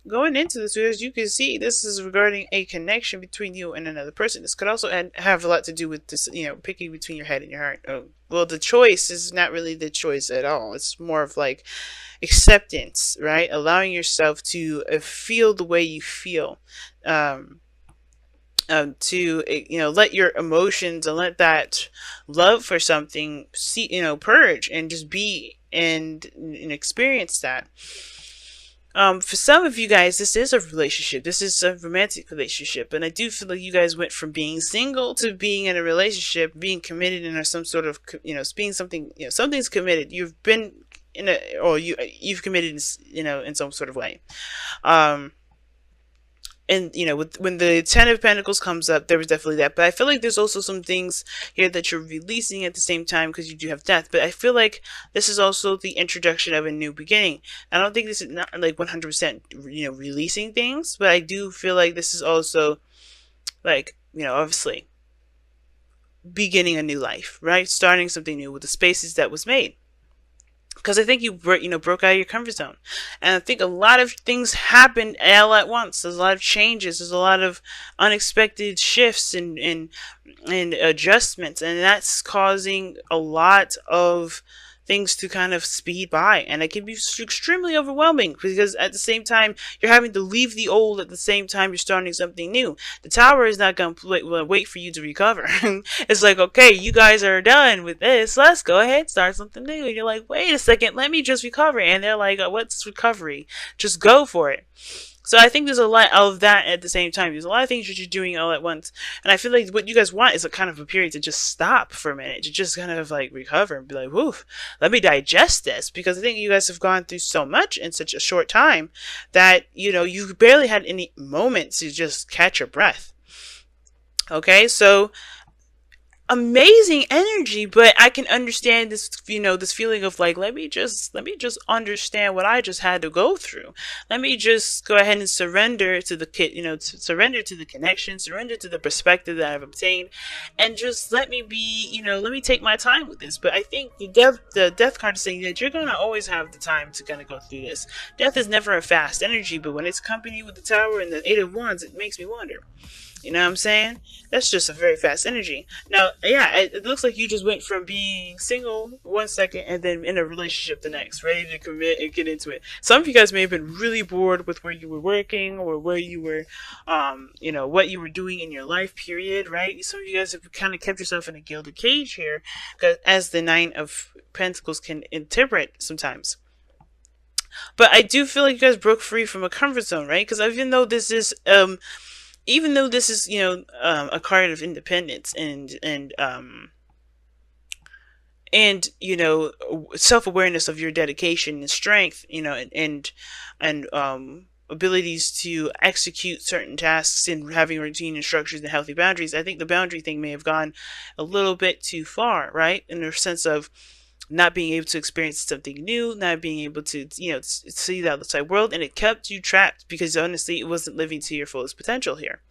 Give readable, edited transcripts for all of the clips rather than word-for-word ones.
going into this, as you can see, this is regarding a connection between you and another person. This could also have a lot to do with this, picking between your head and your heart. Oh, well, the choice is not really the choice at all. It's more of like acceptance, right? Allowing yourself to feel the way you feel. Um, to let your emotions and let that love for something see purge and just be and experience that. For some of you guys, this is a relationship. This is a romantic relationship, and I do feel like you guys went from being single to being in a relationship, being committed in some sort of being something. Something's committed. You've been in a, or you've committed in some sort of way. Um, and when the Ten of Pentacles comes up, there was definitely that, but I feel like there's also some things here that you're releasing at the same time, because you do have death. But I feel like this is also the introduction of a new beginning. I don't think this is not like 100% releasing things, but I do feel like this is also like obviously beginning a new life, right? Starting something new with the spaces that was made, because I think you broke out of your comfort zone, and I think a lot of things happened all at once. There's a lot of changes. There's a lot of unexpected shifts and adjustments, and that's causing a lot of things to kind of speed by, and it can be extremely overwhelming, because at the same time you're having to leave the old, at the same time you're starting something new. The tower is not going to wait for you to recover. It's like, okay, you guys are done with this, let's go ahead, start something new. And you're like, wait a second, let me just recover. And they're like, what's recovery? Just go for it. So I think there's a lot of that at the same time. There's a lot of things that you're doing all at once. And I feel like what you guys want is a kind of a period to just stop for a minute, to just kind of like recover and be like, woof, let me digest this. Because I think you guys have gone through so much in such a short time that, you barely had any moments to just catch your breath. Okay, so amazing energy, but I can understand this, this feeling of like, let me just understand what I just had to go through. Let me just go ahead and surrender to the surrender to the connection, surrender to the perspective that I've obtained, and just let me be, let me take my time with this. But I think the death card is saying that you're gonna always have the time to kind of go through this. Death is never a fast energy, but when it's accompanied with the Tower and the Eight of Wands, it makes me wonder. You know what I'm saying? That's just a very fast energy. Now, yeah, it looks like you just went from being single 1 second and then in a relationship the next, ready to commit and get into it. Some of you guys may have been really bored with where you were working or where you were, what you were doing in your life period, right? Some of you guys have kind of kept yourself in a gilded cage here, as the Nine of Pentacles can interpret sometimes. But I do feel like you guys broke free from a comfort zone, right? Because even though this is a card of independence and self-awareness of your dedication and strength, and abilities to execute certain tasks and having routine and structures and healthy boundaries, I think the boundary thing may have gone a little bit too far, right? In the sense of not being able to experience something new, not being able to, see the outside world, and it kept you trapped because honestly, it wasn't living to your fullest potential here,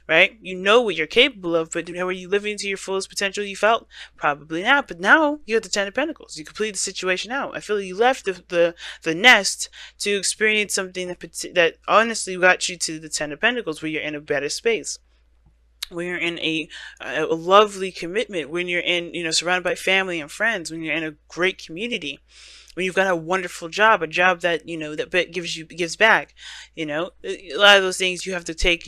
right? You know what you're capable of, but were you living to your fullest potential? You felt probably not. But now you have the Ten of Pentacles. You complete the situation out. I feel like you left the nest to experience something that honestly got you to the Ten of Pentacles, where you're in a better space, when you're in a lovely commitment, when you're in, surrounded by family and friends, when you're in a great community, when you've got a wonderful job, a job that, that gives back, a lot of those things you have to take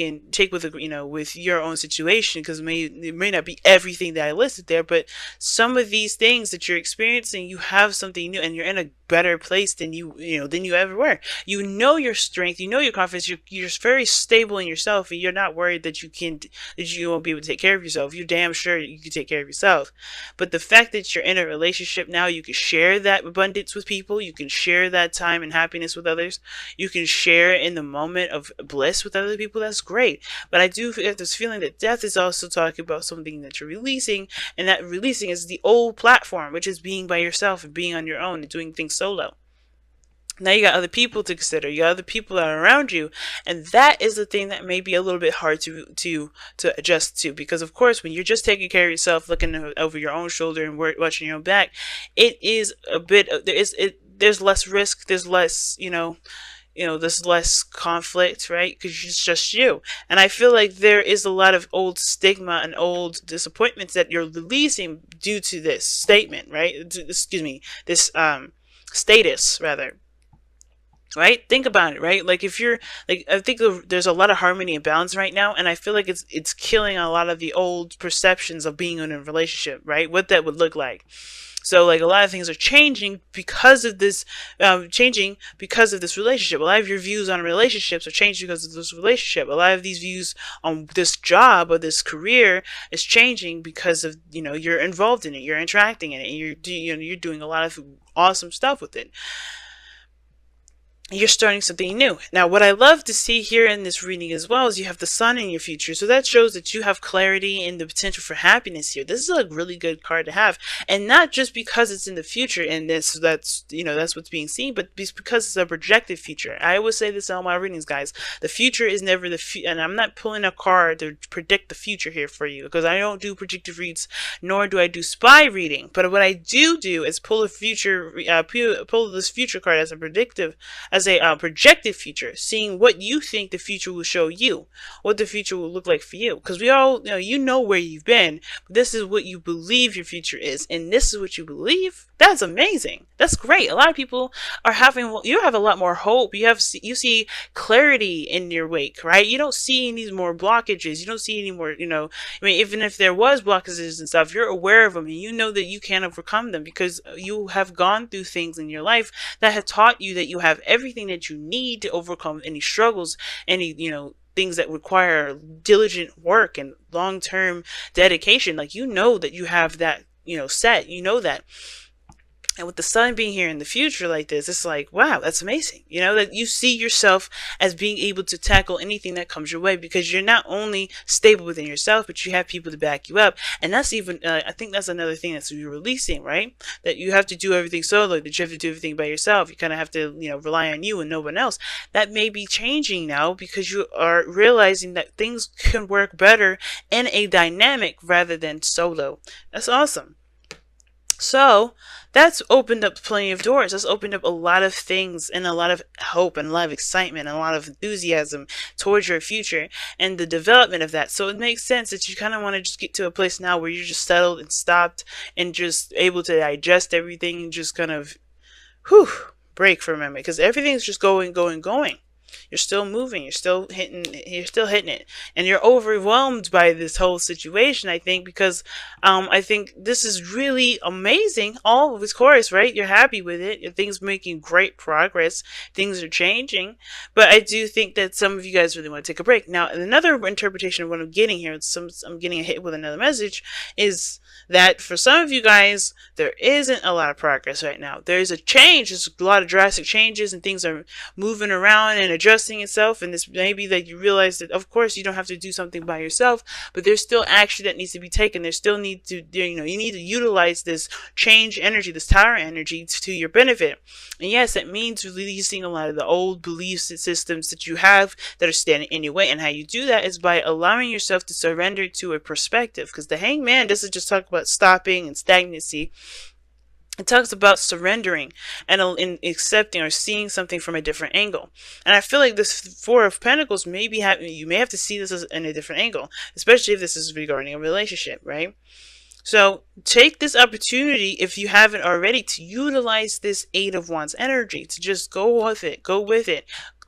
with, with your own situation, because it may not be everything that I listed there, but some of these things that you're experiencing, you have something new and you're in a better place than you ever were. You know your strength, you know your confidence, you're very stable in yourself, and you're not worried that you won't be able to take care of yourself. You're damn sure you can take care of yourself. But the fact that you're in a relationship now, you can share that abundance with people, you can share that time and happiness with others, you can share in the moment of bliss with other people. That's great. But I do get this feeling that death is also talking about something that you're releasing, and that releasing is the old platform, which is being by yourself and being on your own and doing things solo. Now you got other people to consider. You got other people that are around you, and that is the thing that may be a little bit hard to adjust to, because of course when you're just taking care of yourself, looking over your own shoulder and watching your own back, it is a bit there's less risk, there's less there's less conflict, right? Because it's just you. And I feel like there is a lot of old stigma and old disappointments that you're releasing due to this statement, right? Excuse me, this status rather. Right? Think about it, right? Like if you're like, I think there's a lot of harmony and balance right now, and I feel like it's killing a lot of the old perceptions of being in a relationship, right? What that would look like. So like a lot of things are changing because of this, relationship. A lot of your views on relationships are changing because of this relationship. A lot of these views on this job or this career is changing because of you're involved in it, you're interacting in it, and you're doing a lot of awesome stuff with it. You're starting something new. Now, what I love to see here in this reading as well is you have the sun in your future. So that shows that you have clarity and the potential for happiness here. This is a really good card to have. And not just because it's in the future and that's what's being seen, but because it's a projected future. I always say this in all my readings, guys. The future is never the future. And I'm not pulling a card to predict the future here for you, because I don't do predictive reads, nor do I do spy reading. But what I do is pull this future card as a projected future, seeing what you think the future will show you, what the future will look like for you. Because we all, where you've been, but this is what you believe your future is, and this is what you believe. That's amazing. That's great. A lot of people are you have a lot more hope. You see clarity in your wake, right? You don't see any more blockages. You don't see any more, even if there was blockages and stuff, you're aware of them and you know that you can overcome them because you have gone through things in your life that have taught you that you have everything that you need to overcome any struggles, any, things that require diligent work and long-term dedication. Like, that you have that, set, that. And with the sun being here in the future like this, it's like, wow, that's amazing. That you see yourself as being able to tackle anything that comes your way, because you're not only stable within yourself, but you have people to back you up. And that's even, I think that's another thing that's you're releasing, right? That you have to do everything solo, that you have to do everything by yourself. You kind of have to, rely on you and no one else. That may be changing now because you are realizing that things can work better in a dynamic rather than solo. That's awesome. So that's opened up plenty of doors. That's opened up a lot of things and a lot of hope and a lot of excitement and a lot of enthusiasm towards your future and the development of that. So it makes sense that you kind of want to just get to a place now where you're just settled and stopped and just able to digest everything and just kind of break for a moment, because everything's just going. You're still moving. You're still hitting it, and you're overwhelmed by this whole situation. I think because I think this is really amazing. All of course, right? You're happy with it. Things making great progress. Things are changing, but I do think that some of you guys really want to take a break. Now, another interpretation of what I'm getting here, I'm getting hit with another message, is that for some of you guys, there isn't a lot of progress right now. There's a change. There's a lot of drastic changes, and things are moving around and adjusting itself. And this may be that you realize that, of course, you don't have to do something by yourself, but there's still action that needs to be taken. There's still need to, you need to utilize this change energy, this tower energy, to your benefit. And yes, that means releasing a lot of the old belief systems that you have that are standing in your way. And how you do that is by allowing yourself to surrender to a perspective. Because the Hangman doesn't just talk about stopping and stagnancy. It talks about surrendering and accepting or seeing something from a different angle. And I feel like this Four of Pentacles you may have to see this in a different angle, especially if this is regarding a relationship, right? So take this opportunity, if you haven't already, to utilize this Eight of Wands energy, to just go with it,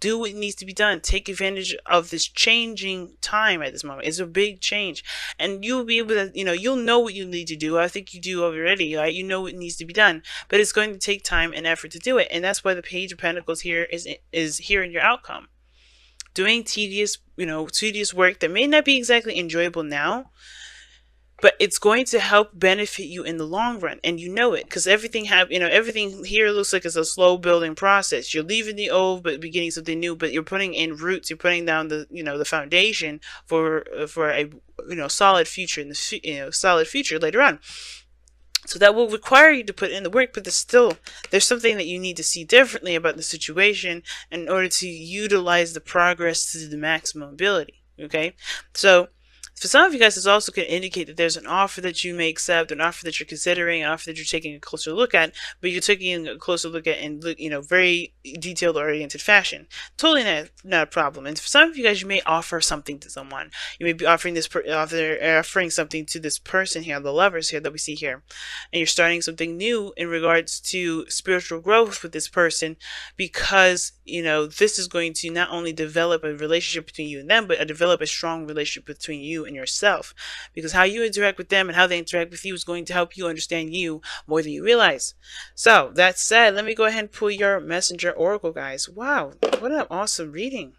do what needs to be done. Take advantage of this changing time at this moment. It's a big change, and you'll be able to, you'll know what you need to do. I think you do already, right? You know what needs to be done, but it's going to take time and effort to do it. And that's why the Page of Pentacles here is here in your outcome. Doing tedious work that may not be exactly enjoyable now, but it's going to help benefit you in the long run, and you know it, because everything here looks like it's a slow building process. You're leaving the old, but beginning something new. But you're putting in roots. You're putting down the foundation for a solid future in the solid future later on. So that will require you to put in the work, but there's something that you need to see differently about the situation in order to utilize the progress to the maximum ability. Okay, so For some of you guys, this also can indicate that there's an offer that you may accept, an offer that you're considering, an offer that you're taking a closer look at, but you're taking a closer look at in, very detailed oriented fashion. Totally not a problem. And for some of you guys, you may offer something to someone. You may be offering offering something to this person here, the lovers here that we see here, and you're starting something new in regards to spiritual growth with this person, because this is going to not only develop a relationship between you and them, but develop a strong relationship between you and yourself, because how you interact with them and how they interact with you is going to help you understand you more than you realize. So that said, let me go ahead and pull your messenger oracle, guys. Wow, what an awesome reading.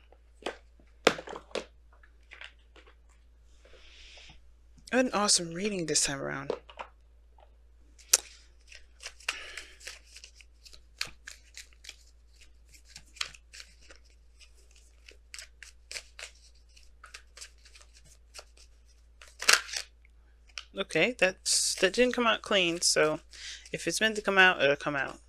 What an awesome reading this time around. Okay, that didn't come out clean, so if it's meant to come out, it'll come out.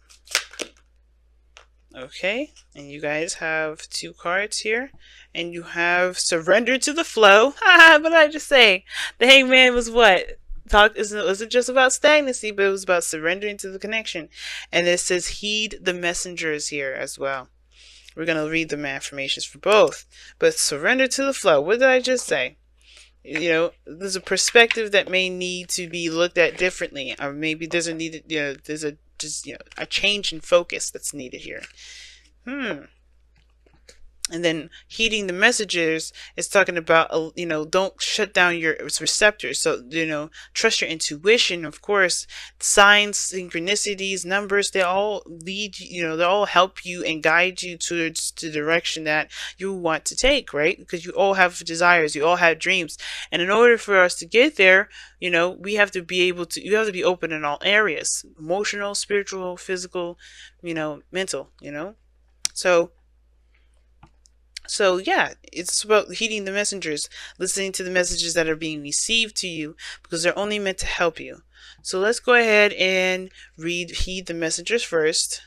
Okay, and you guys have 2 cards here, and you have surrender to the flow. Haha, what did I just say? The Hangman was what? It wasn't just about stagnancy, but it was about surrendering to the connection. And it says heed the messengers here as well. We're going to read the affirmations for both. But surrender to the flow. What did I just say? There's a perspective that may need to be looked at differently, or maybe there's a change in focus that's needed here. And then heeding the messages is talking about, don't shut down your receptors. So, trust your intuition. Of course, signs, synchronicities, numbers, they all lead, they all help you and guide you towards the direction that you want to take, right? Because you all have desires, you all have dreams. And in order for us to get there, we have to be you have to be open in all areas: emotional, spiritual, physical, mental, So yeah, it's about heeding the messengers, listening to the messages that are being received to you, because they're only meant to help you. So let's go ahead and heed the messengers first.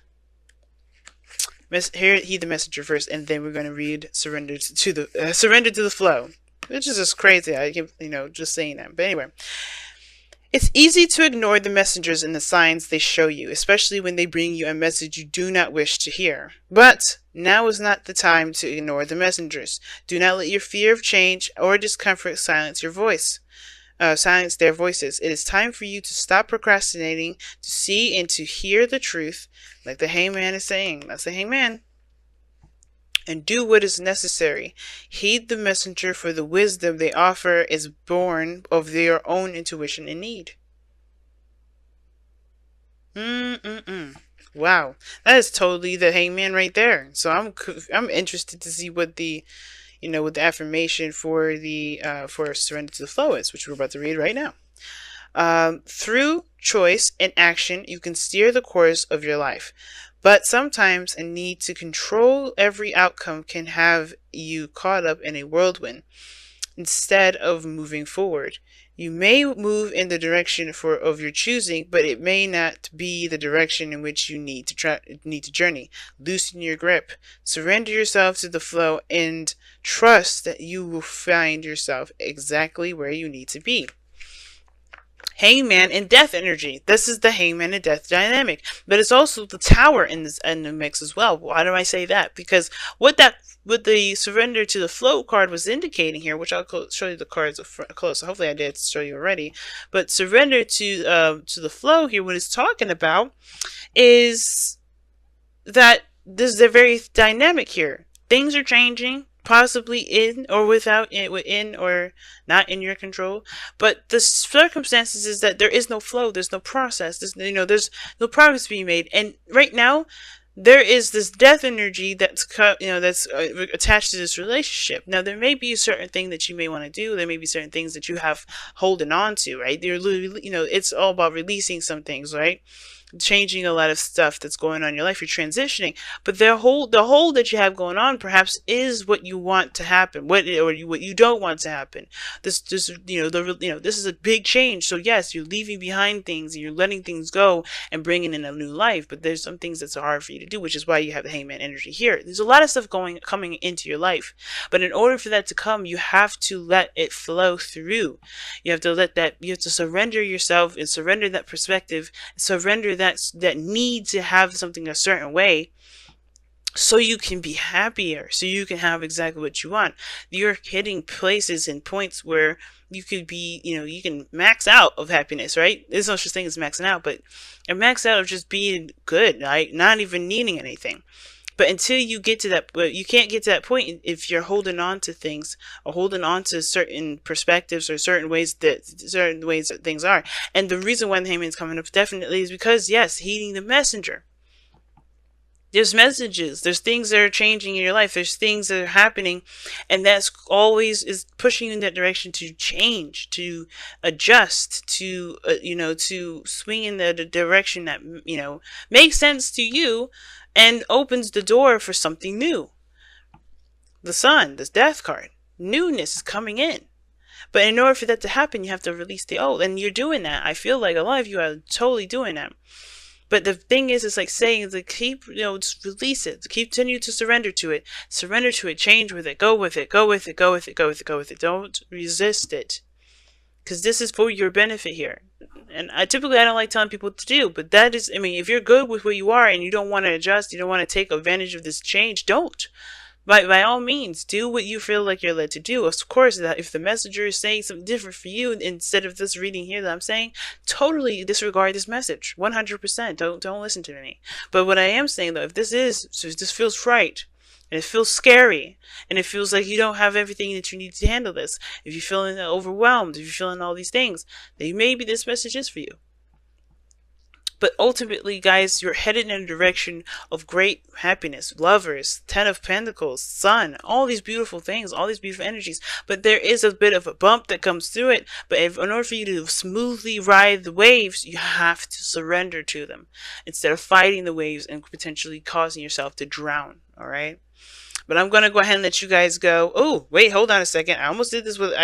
Heed the messenger first, and then we're going to read surrender to the flow, which is just crazy. I keep just saying that, but anyway. It's easy to ignore the messengers and the signs they show you, especially when they bring you a message you do not wish to hear. But now is not the time to ignore the messengers. Do not let your fear of change or discomfort silence their voices. It is time for you to stop procrastinating, to see and to hear the truth, like the Hangman is saying. That's the Hangman. And do what is necessary. Heed the messenger, for the wisdom they offer is born of their own intuition and need. Wow, that is totally the Hangman right there. So I'm interested to see what the what the affirmation for for surrender to the flow is, which we're about to read right now. Through choice and action, you can steer the course of your life. But sometimes a need to control every outcome can have you caught up in a whirlwind instead of moving forward. You may move in the direction of your choosing, but it may not be the direction in which you need to journey. Loosen your grip, surrender yourself to the flow, and trust that you will find yourself exactly where you need to be. Hangman and death energy. This is the Hangman and death dynamic, but it's also the Tower in the mix as well. Why do I say that? Because what the surrender to the flow card was indicating here, which I'll show you the cards close. Hopefully I did show you already. But surrender to the flow here, what it's talking about is that this is very dynamic here. Things are changing, possibly in or within or not in your control, but the circumstances is that there is no flow, there's no process, there's no progress being made, and right now there is this death energy that's attached to this relationship. Now there may be a certain thing that you may want to do, there may be certain things that you have holding on to, right? You're literally, it's all about releasing some things, right? changing a lot of stuff that's going on in your life. You're transitioning, but the whole that you have going on perhaps is what you want to happen, what you don't want to happen. This this is a big change. So yes, you're leaving behind things and you're letting things go and bringing in a new life. But there's some things that's hard for you to do, which is why you have the Hangman energy here. There's a lot of stuff coming into your life, but in order for that to come, you have to let it flow through. You have to you have to surrender yourself and surrender that perspective, surrender that need to have something a certain way, so you can be happier, so you can have exactly what you want. You're hitting places and points where you could be, you can max out of happiness, right? There's no such thing as maxing out, but a max out of just being good, right? Not even needing anything. But until you get to that, you can't get to that point if you're holding on to things or holding on to certain perspectives or certain ways that things are. And the reason why the Hangman's coming up definitely is because, yes, heeding the messenger. There's messages, there's things that are changing in your life, there's things that are happening, and that's always is pushing you in that direction to change, to adjust, to swing in the direction that makes sense to you and opens the door for something new. The Sun, this death card, newness is coming in. But in order for that to happen, you have to release the old, and you're doing that. I feel like a lot of you are totally doing that. But the thing is, it's like saying, to keep, just release it, to continue to surrender to it, change with it, go with it, go with it, go with it, go with it, go with it. Don't resist it, because this is for your benefit here. And I don't like telling people what to do, but that is, if you're good with where you are and you don't want to adjust, you don't want to take advantage of this change, don't. By all means, do what you feel like you're led to do. Of course, that if the messenger is saying something different for you instead of this reading here that I'm saying, totally disregard this message. 100%. Don't listen to me. But what I am saying though, if this feels right, and it feels scary, and it feels like you don't have everything that you need to handle this, if you're feeling overwhelmed, if you're feeling all these things, then maybe this message is for you. But ultimately, guys, you're headed in a direction of great happiness. Lovers, Ten of Pentacles, Sun, all these beautiful things, all these beautiful energies. But there is a bit of a bump that comes through it. But in order for you to smoothly ride the waves, you have to surrender to them instead of fighting the waves and potentially causing yourself to drown. All right? But I'm going to go ahead and let you guys go. Oh, wait, hold on a second. I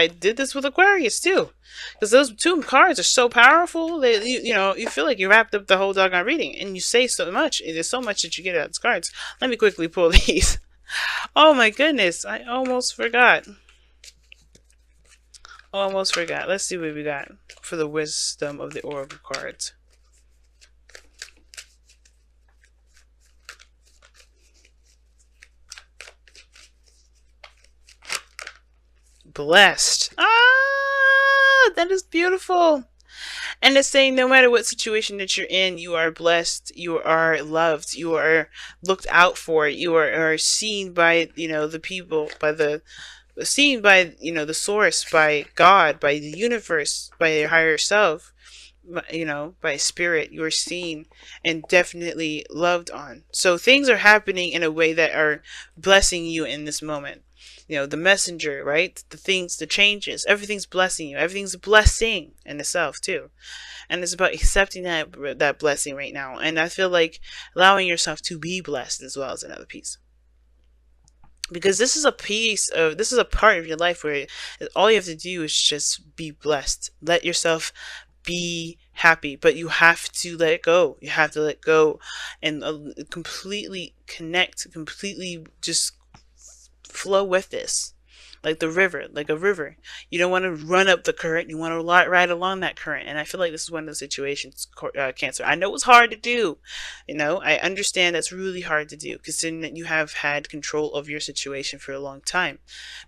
did this with Aquarius too. Because those two cards are so powerful that you feel like you wrapped up the whole doggone reading. And you say so much. There's so much that you get out of these cards. Let me quickly pull these. Oh my goodness. I almost forgot. Almost forgot. Let's see what we got for the wisdom of the Oracle cards. Blessed. Ah, that is beautiful. And it's saying no matter what situation that you're in, you are blessed, you are loved, you are looked out for, you are seen by, the people, seen by, the source, by God, by the universe, by your higher self, by spirit. You are seen and definitely loved on. So things are happening in a way that are blessing you in this moment. The messenger, right? The changes, everything's blessing you. Everything's a blessing in itself too. And it's about accepting that blessing right now. And I feel like allowing yourself to be blessed as well is another piece. Because this is a part of your life where all you have to do is just be blessed. Let yourself be happy, but you have to let it go. You have to let go and completely connect, completely just flow with this, like a river. You don't want to run up the current, you want to ride along that current. And I feel like this is one of those situations, Cancer. I know it's hard to do, I understand that's really hard to do, considering that you have had control of your situation for a long time.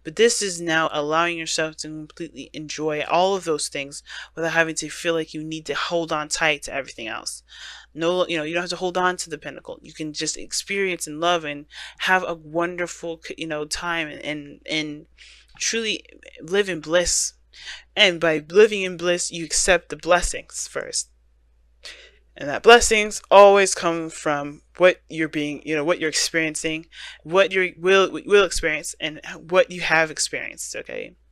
But this is now allowing yourself to completely enjoy all of those things without having to feel like you need to hold on tight to everything else. No, you don't have to hold on to the pinnacle. You can just experience and love and have a wonderful, time and truly live in bliss. And by living in bliss, you accept the blessings first. And that blessings always come from what you're what you're experiencing, what you will experience, and what you have experienced, okay?